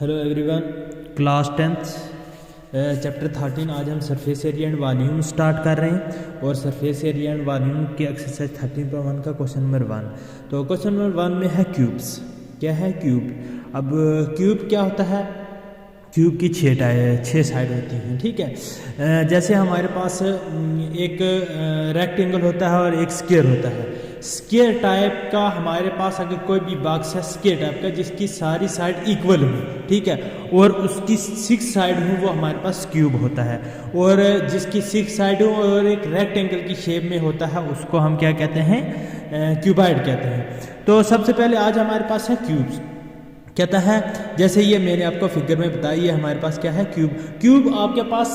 Hello everyone, class 10th chapter 13। आज हम surface area and volume start कर रहे हैं और सरफेस एरिया एंड वॉल्यूम की एक्सरसाइज 13.1 का क्वेश्चन नंबर 1। तो क्वेश्चन नंबर 1 में है क्यूब्स। क्या है क्यूब? अब क्यूब क्या होता है? क्यूब की 6 साइड होती हैं, ठीक है। जैसे हमारे पास एक रेक्टेंगल होता है और एक स्क्वायर होता है। स्क्वायर टाइप का हमारे पास अगर कोई भी बॉक्स है स्क्वायर टाइप का जिसकी सारी साइड इक्वल हो, ठीक है, और उसकी 6 साइड हो, वो हमारे पास क्यूब होता है। और जिसकी 6 साइड हो और एक रेक्टेंगल की शेप में होता है उसको हम क्या कहते हैं? क्यूबॉइड कहते हैं। तो सबसे पहले आज हमारे पास है क्यूब्स। कहता है जैसे ये मैंने आपको फिगर में बताया, ये हमारे पास क्या है? क्यूब। क्यूब आपके पास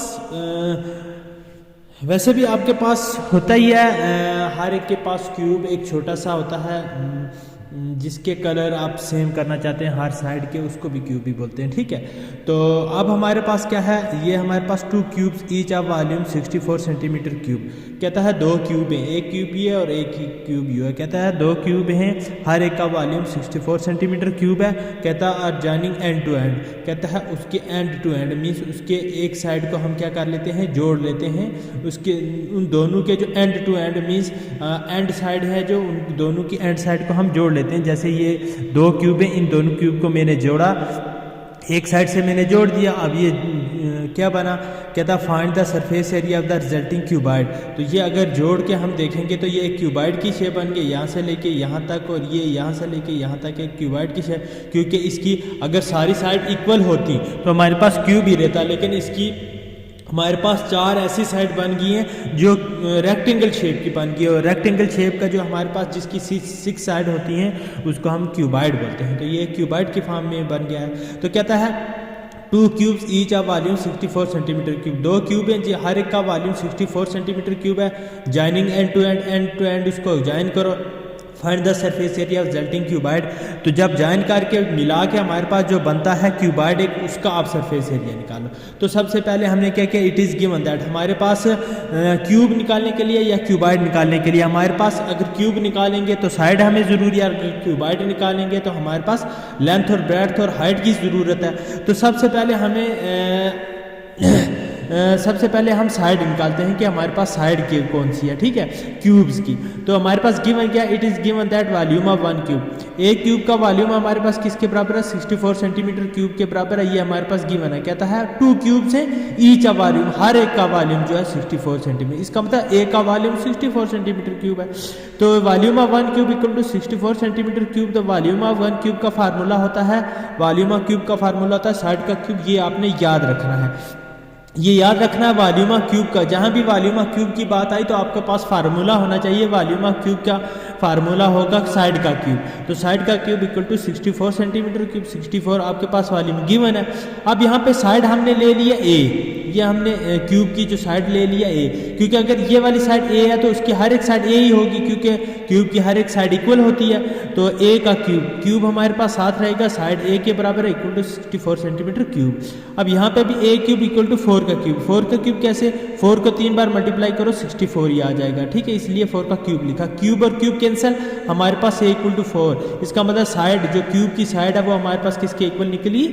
वैसे भी आपके पास होता ही है, हर एक के पास क्यूब एक छोटा सा होता है जिसके कलर आप सेम करना चाहते हैं हर साइड के, उसको भी क्यूब ही बोलते हैं, ठीक है। तो अब हमारे पास क्या है? ये हमारे पास 2 cubes each of volume 64 centimetre cube. कहता है 2 क्यूब हैं, एक क्यूब ये और एक ही क्यूब यू है। कहता है 2 क्यूब हैं, हर एक का वॉल्यूम 64 सेंटीमीटर क्यूब है। कहता है are joining end to end. कहता है उसके एंड टू एंड मीन्स उसके एक साइड को हम क्या कर लेते हैं? जोड़ लेते हैं। उसके उन दोनों के जो end to end means end side है, जो उन दोनों की एंड साइड को हम जोड़ लेते हैं। जैसे ये 2 क्यूब हैं, इन दोनों क्यूब को मैंने जोड़ा, एक साइड से मैंने जोड़ दिया। अब ये क्या बना? कहता find the surface area of the resulting cuboid. तो ये अगर जोड़ के हम देखेंगे तो ये एक क्यूबॉइड की शेप बन गई, यहाँ से लेके यहाँ तक, और ये यहाँ से लेके यहाँ तक एक क्यूबॉइड की शेप। क्योंकि इसकी अगर सारी साइड इक्वल होती तो हमारे पास क्यूब ही रहता, लेकिन इसकी हमारे पास 4 ऐसी साइड बन गई हैं जो रेक्टेंगल शेप की बन गई है। और रेक्टेंगल शेप का जो हमारे पास जिसकी 6 साइड होती हैं उसको हम क्यूबॉइड बोलते हैं। तो ये क्यूबॉइड की फॉर्म में बन गया है। तो कहता है 2 cubes each of volume 64 centimetre cube. 2 cube हैं जी, हर एक का वॉल्यूम 64 सेंटीमीटर क्यूब है। जॉइनिंग एंड टू एंड उसको ज्वाइन करो। Find the surface area of resulting cuboid. तो जब ज्वाइन करके मिला के हमारे पास जो बनता है क्यूबॉइड एक, उसका आप सरफेस एरिया निकालो। तो सबसे पहले हमने क्या किया? इट इज़ गिवन दैट हमारे पास क्यूब निकालने के लिए या क्यूबॉइड निकालने के लिए हमारे पास अगर क्यूब निकालेंगे तो साइड हमें ज़रूरी है, अगर क्यूबॉइड निकालेंगे तो हमारे पास लेंथ और ब्रेड्थ और हाइट की ज़रूरत है। तो सबसे पहले हम साइड निकालते हैं कि हमारे पास साइड की कौन सी है, ठीक है, क्यूब्स की। तो हमारे पास गिवन क्या? It is given that volume of 1 cube. एक क्यूब का वॉल्यूम हमारे पास किसके बराबर है? 64 सेंटीमीटर क्यूब के बराबर है। ये हमारे पास गिवन है। कहता है 2 क्यूब्स हैं, ईच ऑफ वॉल्यूम, हर एक का वॉल्यूम जो है 64 सेंटीमीटर। इसका मतलब एक का वॉल्यूम 64 सेंटीमीटर क्यूब है। तो volume of 1 cube equal to 64 centimetre cube. तो वॉल्यूम ऑफ 1 क्यूब का फार्मूला होता है, वॉल्यूम ऑफ क्यूब का फार्मूला होता है साइड का क्यूब। ये आपने याद रखना है, ये याद रखना है वॉल्यूम ऑफ क्यूब का। जहाँ भी वॉल्यूम ऑफ क्यूब की बात आई तो आपके पास फार्मूला होना चाहिए। वॉल्यूम ऑफ क्यूब का फार्मूला होगा साइड का क्यूब। तो साइड का cube equal to 64 centimetre cube. 64 आपके पास वॉल्यूम गिवन है। अब यहाँ पे साइड हमने ले लिया ए, ये हमने क्यूब की जो साइड ले लिया ए, क्योंकि अगर ये वाली साइड ए है तो उसकी हर एक साइड ए ही होगी, क्योंकि क्यूब की हर एक साइड इक्वल होती है। तो ए का क्यूब हमारे पास साथ रहेगा, साइड ए के बराबर है, इक्वल टू 64 सेंटीमीटर क्यूब। अब यहाँ पे भी ए क्यूब इक्वल टू 4 का क्यूब। 4 का क्यूब कैसे? 4 को 3 बार मल्टीप्लाई करो 64 ही आ जाएगा, ठीक है, इसलिए 4 का क्यूब लिखा। क्यूब और क्यूब कैंसिल, हमारे पास ए इक्वल टू 4। इसका मतलब साइड जो क्यूब की साइड है वो हमारे पास किसके इक्वल निकली?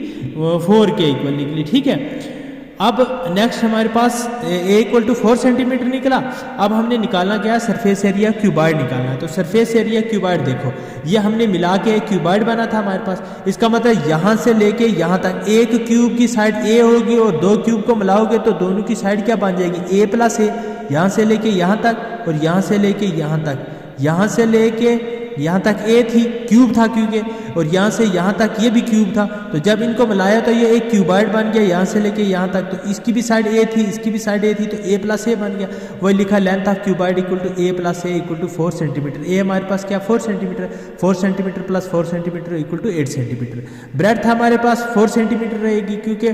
4 के इक्वल निकली, ठीक है। अब नेक्स्ट हमारे पास ए इक्वल टू 4 सेंटीमीटर निकला। अब हमने निकालना क्या है? सरफेस एरिया क्यूबॉइड निकालना है। तो सरफेस एरिया क्यूबॉइड देखो, ये हमने मिला के एक क्यूबॉइड बना था हमारे पास। इसका मतलब यहाँ से लेके यहाँ तक एक क्यूब की साइड ए होगी और 2 क्यूब को मिलाओगे तो दोनों की साइड क्या बन जाएगी? ए प्लस ए। यहाँ से लेके यहाँ तक और यहाँ से लेके यहाँ तक, यहाँ से लेके यहाँ तक ए थी, क्यूब था क्योंकि, और यहाँ से यहाँ तक ये भी क्यूब था। तो जब इनको मिलाया तो ये एक क्यूबॉइड बन गया यहाँ से लेके यहाँ तक। तो इसकी भी साइड ए थी, इसकी भी साइड ए थी, तो ए प्लस ए बन गया। वही लिखा length of cuboid equal to A plus A equal to 4 centimetre. A हमारे पास क्या? 4 centimetre. 4 centimetre plus 4 centimetre equal to 8 centimetre. Breadth हमारे पास 4 सेंटीमीटर रहेगी, क्योंकि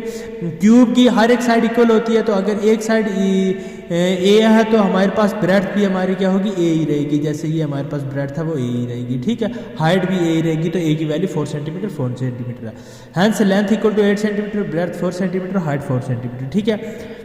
क्यूब की हर एक साइड इक्वल होती है। तो अगर एक साइड ए है तो हमारे पास ब्रेड्थ भी हमारी क्या होगी? ए ही रहेगी। जैसे ये हमारे पास ब्रेड्थ था वो ए ही रहेगी, ठीक है। हाइट भी ए ही रहेगी, तो ए की वैल्यू 4 सेंटीमीटर 4 सेंटीमीटर है। Hence length equal to 8 centimetre, breadth 4 centimetre, height 4 centimetre, ठीक है।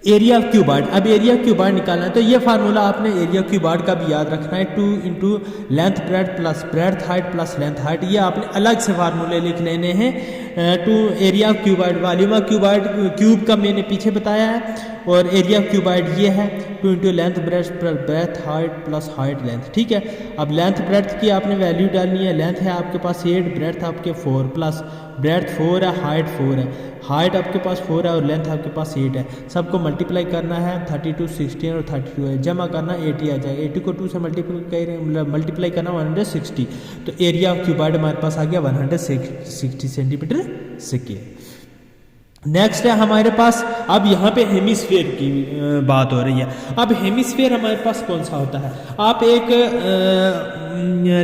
एरिया ऑफ क्यूबॉइड, अब एरिया ऑफ क्यूबॉइड निकालना है। तो ये फार्मूला आपने एरिया ऑफ क्यूबॉइड का भी याद रखना है, 2 into length breadth plus breadth height plus length height. ये आपने अलग से फार्मूले लिख लेने हैं to area of cuboid, volume of cuboid cube का मैंने पीछे बताया है, और एरिया ऑफ क्यूबॉइड ये है 2 into length breadth height plus height length. ठीक है, अब लेंथ ब्रेथ की आपने वैल्यू डालनी है। लेंथ है आपके पास 8, ब्रेथ आपके 4 प्लस ब्रेथ 4 है, हाइट 4 है, हाइट आपके पास 4 है और लेंथ आपके पास 8 है। सबको मल्टीप्लाई करना है, 32 16 और 32 है, जमा करना 80 आ जाएगा। 80 को 2 से मल्टीप्लाई करना 160, तो एरिया ऑफ क्यूबॉइड हमारे पास आ गया 160 सेंटीमीटर स्क्वायर। नेक्स्ट है हमारे पास, अब यहाँ पे हेमिस्फीयर की बात हो रही है। अब हेमिस्फीयर हमारे पास कौन सा होता है? आप एक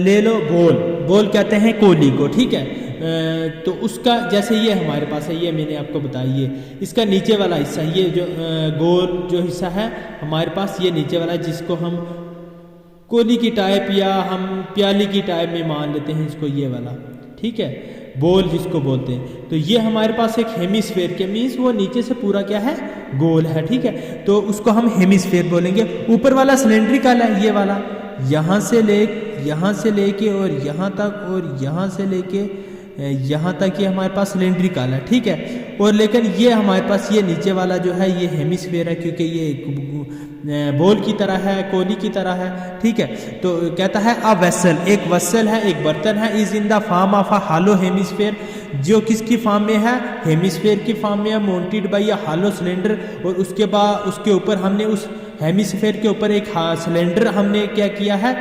ले लो बॉल कहते हैं कोली को, ठीक है। तो उसका जैसे ये हमारे पास है, ये मैंने आपको बताया, ये इसका नीचे वाला हिस्सा, ये जो गोल जो हिस्सा है हमारे पास, ये नीचे वाला जिसको हम कोली की टाइप या हम प्याली की टाइप में मान लेते हैं इसको, ये वाला, ठीक है, बॉल जिसको बोलते हैं। तो ये हमारे पास एक हेमिस्फीयर के मीन्स वो नीचे से पूरा क्या है, गोल है, ठीक है। तो उसको हम हेमिस्फीयर बोलेंगे। ऊपर वाला सिलेंड्रिकल है, ये वाला यहाँ से लेके और यहाँ तक, और यहाँ से लेके यहाँ तक ये हमारे पास सिलेंड्रिकल है, ठीक है। और लेकिन ये हमारे पास ये नीचे वाला जो है ये हेमिस्फीयर है, क्योंकि ये बॉल की तरह है, कोली की तरह है, ठीक है। तो कहता है अ वेसल, एक वेसल है, एक बर्तन है, is in the form of a hello hemisphere, जो किसकी फॉर्म में है, हेमिस्फीयर की फॉर्म में है, माउंटेड बाय अ हालो सिलेंडर। और उसके बाद उसके ऊपर हमने उस हेमिस्फीयर के ऊपर एक सिलेंडर हमने क्या किया है,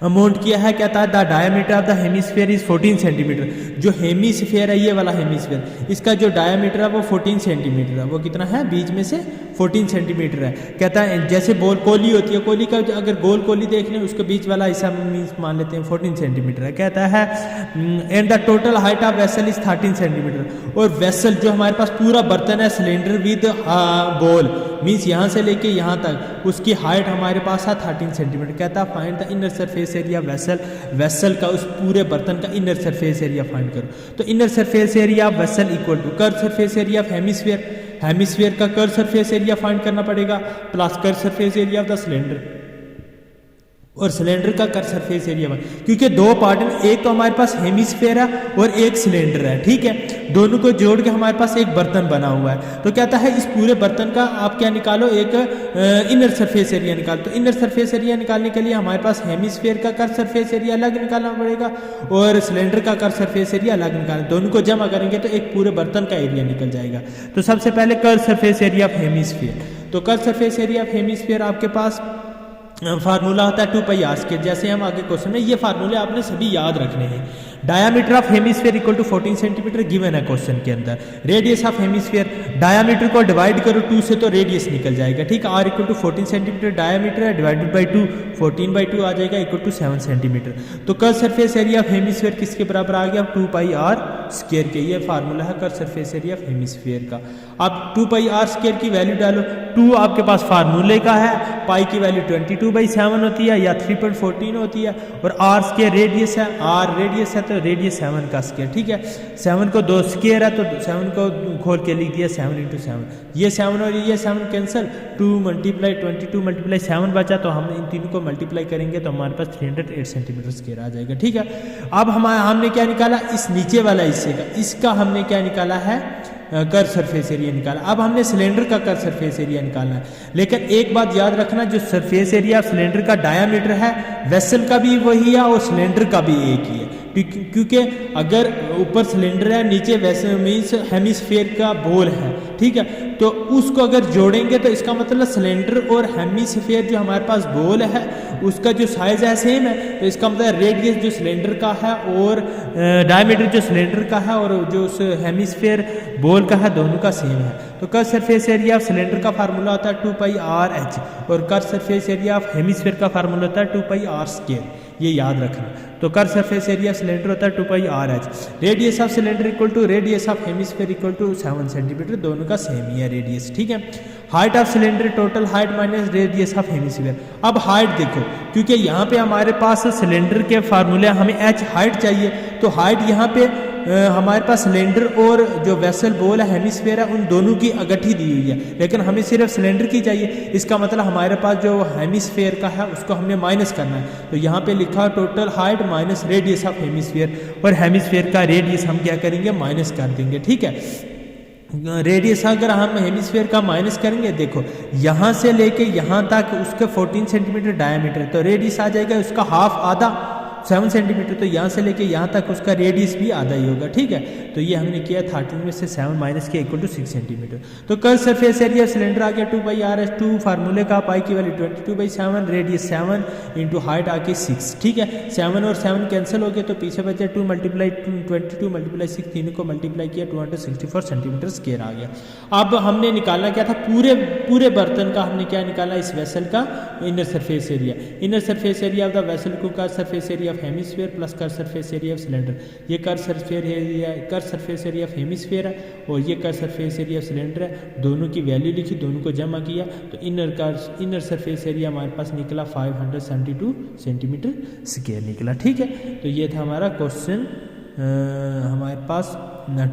माउंट किया है। कहता है the diameter of the hemisphere is 14 centimetre. जो हेमिस्फीयर है ये वाला हेमिस्फीयर, इसका जो डायमीटर है वो 14 सेंटीमीटर है। वो कितना है, बीच में से 14 सेंटीमीटर है। कहता है जैसे बॉल कोली होती है, कोली का अगर गोल कोली देख लें उसके बीच वाला हिस्सा मीन्स मान लेते हैं 14 सेंटीमीटर है। कहता है and the total height of vessel is 13 centimetre. और वेसल जो हमारे पास पूरा बर्तन है, सिलेंडर विद बॉल मीन्स यहाँ से लेके यहाँ तक, उसकी हाइट हमारे पास है 13 सेंटीमीटर। कहता है find the inner surface area vessel, vessel का उस पूरे बर्तन का इनर सरफेस एरिया फाइंड करो। तो inner surface area of vessel equal to curve surface area of hemisphere, hemisphere का कर्व सरफेस एरिया फाइंड करना पड़ेगा, plus curve surface area of the cylinder, और सिलेंडर का कर्व सरफेस एरिया, क्योंकि दो part में, एक तो हमारे पास हेमिस्फीयर है और एक सिलेंडर है, ठीक है। दोनों को जोड़ के हमारे पास एक बर्तन बना हुआ है। तो कहता है इस पूरे बर्तन का आप क्या निकालो, एक इनर सरफेस एरिया निकालो। तो इनर सरफेस एरिया निकालने के लिए हमारे पास हेमिस्फीयर का कर्व सरफेस एरिया अलग निकालना पड़ेगा और सिलेंडर का कर्व सरफेस एरिया अलग निकालना। दोनों को जमा करेंगे तो एक पूरे बर्तन का एरिया निकल जाएगा। तो सबसे पहले curve surface area of hemisphere. तो curve surface area of hemisphere आपके पास फार्मूला होता है 2 पाई आर स्क्वायर। जैसे हम आगे क्वेश्चन में, ये फार्मूले आपने सभी याद रखने हैं। Diameter of hemisphere equal to 14 centimetre given है क्वेश्चन के अंदर। रेडियस ऑफ हेमिस्फीयर, डायामीटर को डिवाइड करो 2 से तो रेडियस निकल जाएगा, ठीक है। R equal to 14 centimetre diameter है, डिवाइडेड बाई 2, 14/2 आ जाएगा, इक्वल टू 7 सेंटीमीटर। तो curve surface area of hemisphere किसके बराबर आ गया, 2 पाई आर स्क्वायर के। ये फार्मूला है curve surface area of hemisphere का। अब 2 पाई आर स्क्वायर की वैल्यू डालो, 2 आपके पास फार्मूले का है, पाई की वैल्यू 22/7 होती है या 3.14 होती है, और आर स्क्वायर रेडियस है, आर रेडियस है तो रेडियस 7 का स्क्वायर, ठीक है। 7 को 2 स्क्वायर है तो 7 को खोल के लिख दिया 7 × 7। ये 7 और ये 7 कैंसिल, 2 × 22 × 7 बचा, तो हम इन तीनों को मल्टीप्लाई करेंगे तो हमारे पास 308 सेंटीमीटर स्क्वायर आ जाएगा, ठीक है। अब हमने क्या निकाला, इस नीचे वाला हिस्से का, इसका हमने क्या निकाला है, कर्व सरफेस एरिया निकाला। अब हमने सिलेंडर का कर्व सरफेस एरिया निकालना है। लेकिन एक बात याद रखना, जो सरफेस एरिया सिलेंडर का डायामीटर है, वेसल का भी वही है और सिलेंडर का भी एक ही है, क्योंकि अगर ऊपर सिलेंडर है, नीचे वेसल मीन्स हेमिस्फीयर का बॉल है, ठीक है। तो उसको अगर जोड़ेंगे तो इसका मतलब सिलेंडर और हेमिस्फीयर जो हमारे पास बॉल है उसका जो साइज है सेम है। तो इसका मतलब रेडियस जो सिलेंडर का है और डायमीटर जो सिलेंडर का है और जो उस हेमिस्फीयर बॉल का है, दोनों का सेम है। तो curve surface area of cylinder का फार्मूला होता है 2 पाई आर एच, और curve surface area of hemisphere का फार्मूला होता है 2 पाई आर स्क्वायर। ये याद रखना। तो कर्व सरफेस एरिया सिलेंडर होता है 2 pi R H. Radius of cylinder equal to radius of hemisphere equal to 7 centimetre, दोनों का सेम ही है रेडियस, ठीक है। Height of cylinder total height minus radius of hemisphere. अब हाइट देखो, क्योंकि यहाँ पे हमारे पास सिलेंडर के फार्मूले हमें एच हाइट चाहिए, तो हाइट यहाँ पे हमारे पास सिलेंडर और जो वेसल बॉल है हेमिस्फीयर है उन दोनों की अगठी दी हुई है, लेकिन हमें सिर्फ सिलेंडर की चाहिए। इसका मतलब हमारे पास जो हेमिस्फीयर का है उसको हमने माइनस करना है। तो यहाँ पे लिखा total height minus radius of hemisphere, और हेमिस्फीयर का रेडियस हम क्या करेंगे माइनस कर देंगे। ठीक है, रेडियस अगर हम हेमिस्फीयर का माइनस करेंगे, देखो यहाँ से लेके यहाँ तक उसके 14 सेंटीमीटर डायमीटर, तो रेडियस आ जाएगा उसका हाफ आधा 7 सेंटीमीटर, तो यहाँ से लेके यहाँ तक उसका रेडियस भी आधा ही होगा। ठीक है, तो ये हमने किया 13 में से 7 माइनस किया इक्वल टू 6 सेंटीमीटर। तो कर्व सरफेस एरिया सिलेंडर आ गया 2/r/2, फार्मूले का पाई की वैल्यू 22/7, रेडियस 7 इंटू हाइट आ गई 6। ठीक है, 7 और 7 कैंसिल हो गए तो पीछे बचे 2 मल्टीप्लाई 22 मल्टीप्लाई 6, तीनों को मल्टीप्लाई किया 264 सेंटीमीटर स्क्वायर आ गया। अब हमने निकालना क्या था, पूरे बर्तन का हमने क्या निकाला, इस वेसल का inner surface area. Inner surface area of the vessel को curve surface area hemisphere plus curve surface area of cylinder, ये curve surface area of hemisphere है और ये curve surface area of cylinder है। दोनों की वैल्यू लिखी, दोनों को जमा किया तो इनर सरफेस एरिया हमारे पास निकला 572 सेंटीमीटर स्क्वायर निकला। ठीक है, तो ये था हमारा क्वेश्चन हमारे पास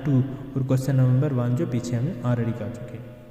2 और क्वेश्चन नंबर 1 जो पीछे हमें ऑलरेडी कर चुके हैं।